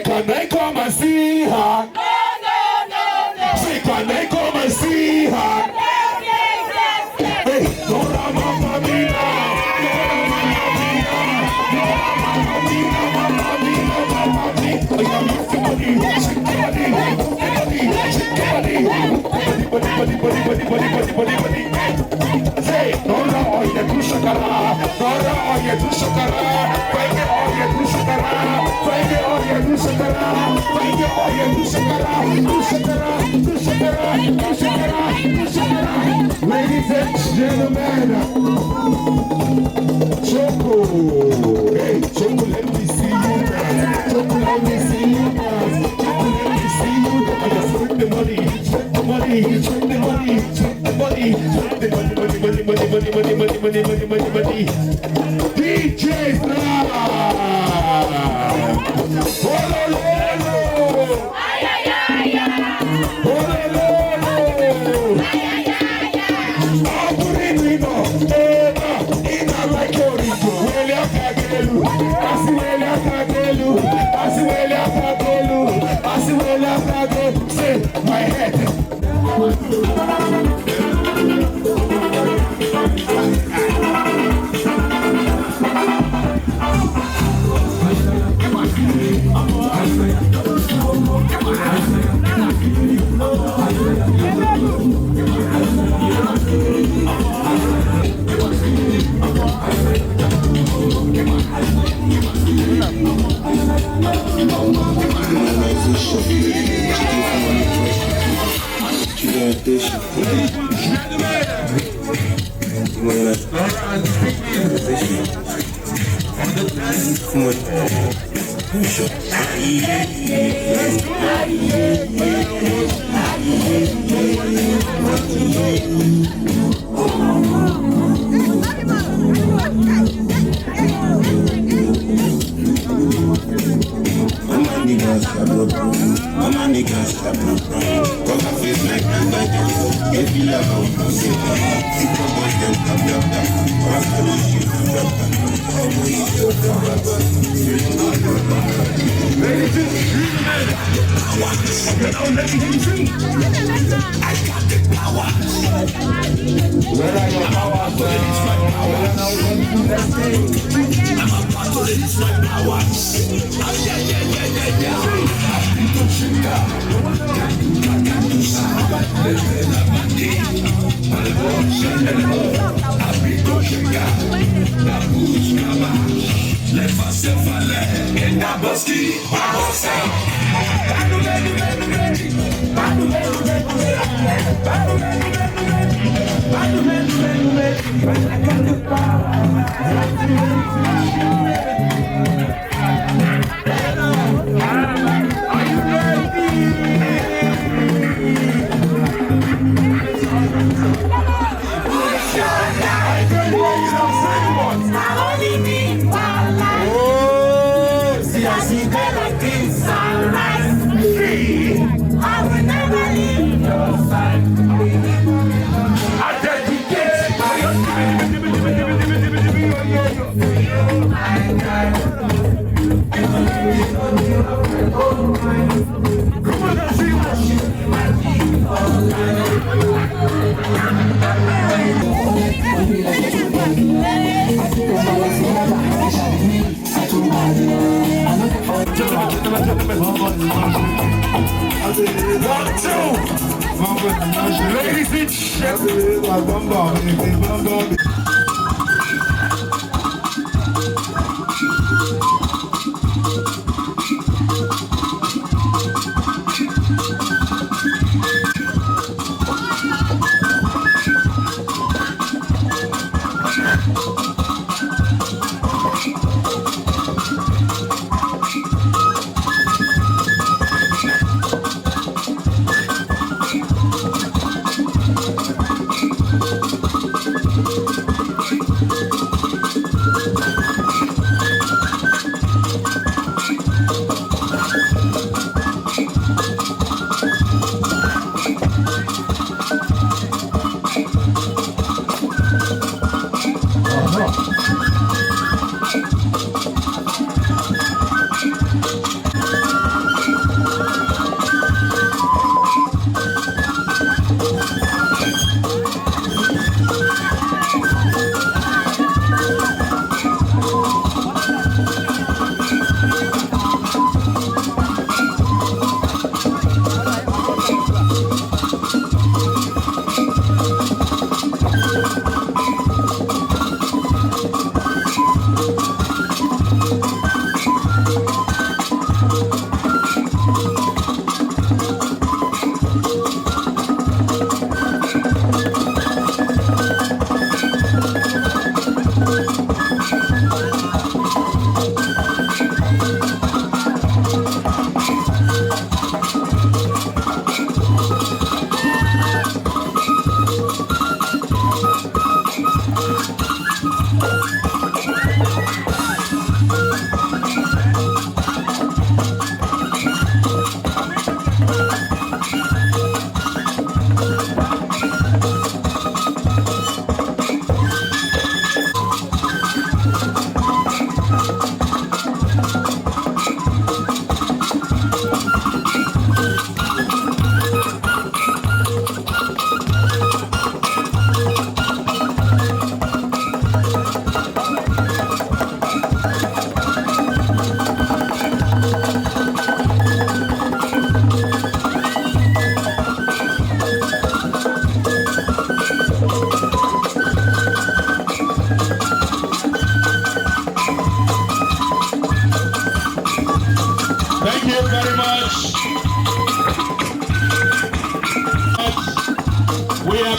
Can I come and see her? No, no, no, no. Say, can I come and see her? Yes, yes, yes, Hey, Dora Mamma Mia, Say, Dora, oh, you do shakara. Dora, oh, you do shakara. Find it, oh, you do shakara. Find it, oh, you do shakara. Find it, oh, you do shakara. Do shakara, do shakara, do shakara, do shakara. Ladies and gentlemen, Choco. Hey, Choco, let me see you dance. Choco, let me see you dance. Choco, let me see you dance. I just spend the money, spend the money, spend the money, spend the money, spend the money, money. DJ Star. Holololo. ay, ay, ay, ay. Holololo. Ay, ay, ay, ay. Aburrito, ina like Orito. Huele a cagelu, así huele a cagelu, así huele a cagelu, así huele a cagelu. Say, my head. Ladies and gentlemen.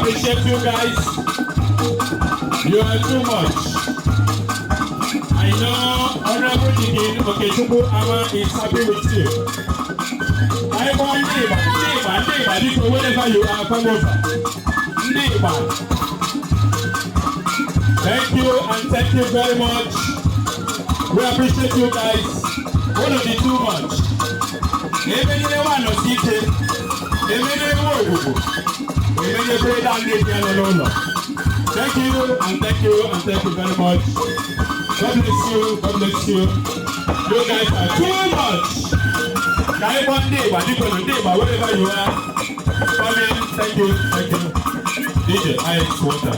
appreciate you guys. You are too much. I know Honorable Digin Okechukwu Ama is happy with you. I want neighbor, wherever you are, come over. Neighbor. Thank you and thank you very much. We appreciate you guys. One of the too much. Even if you want to see it, even if you want to even if you don't need to thank you and thank you and thank you very much. God bless you. God bless you. You guys are too much. Can one day, but wherever you are, come in. Thank you. Thank you. DJ, ice water.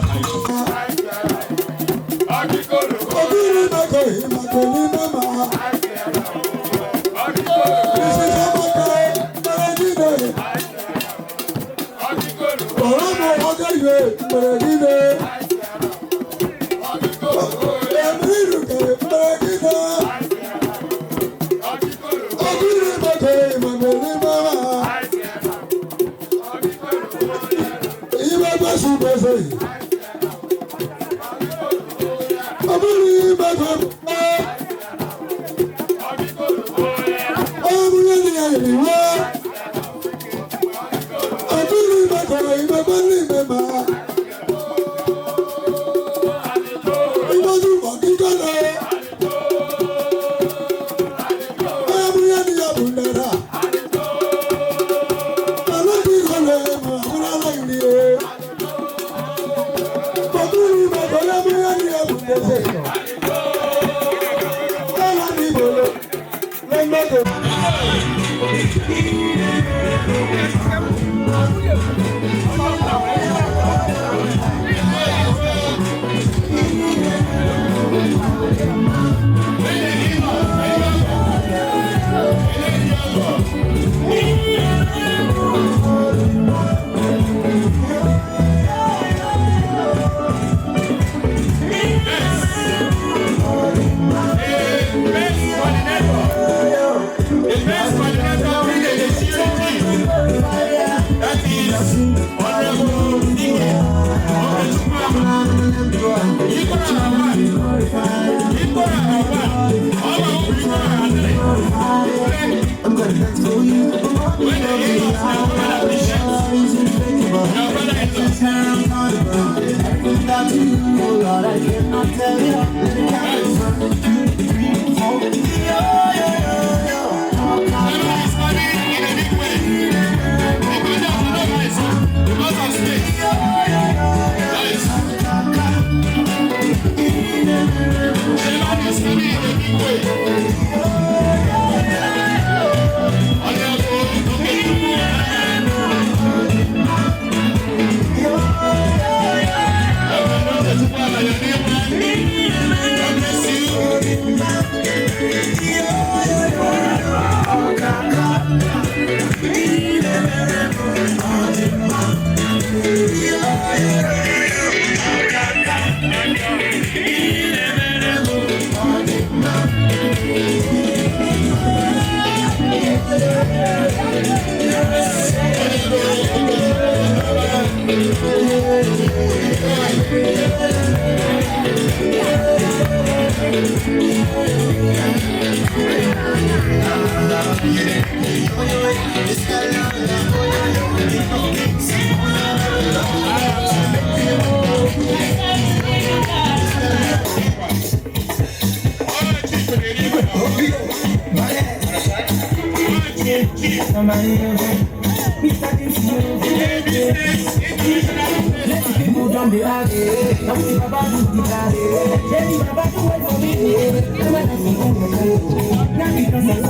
People don't be asked, now we Baba do the bad. Then Baba do it for me.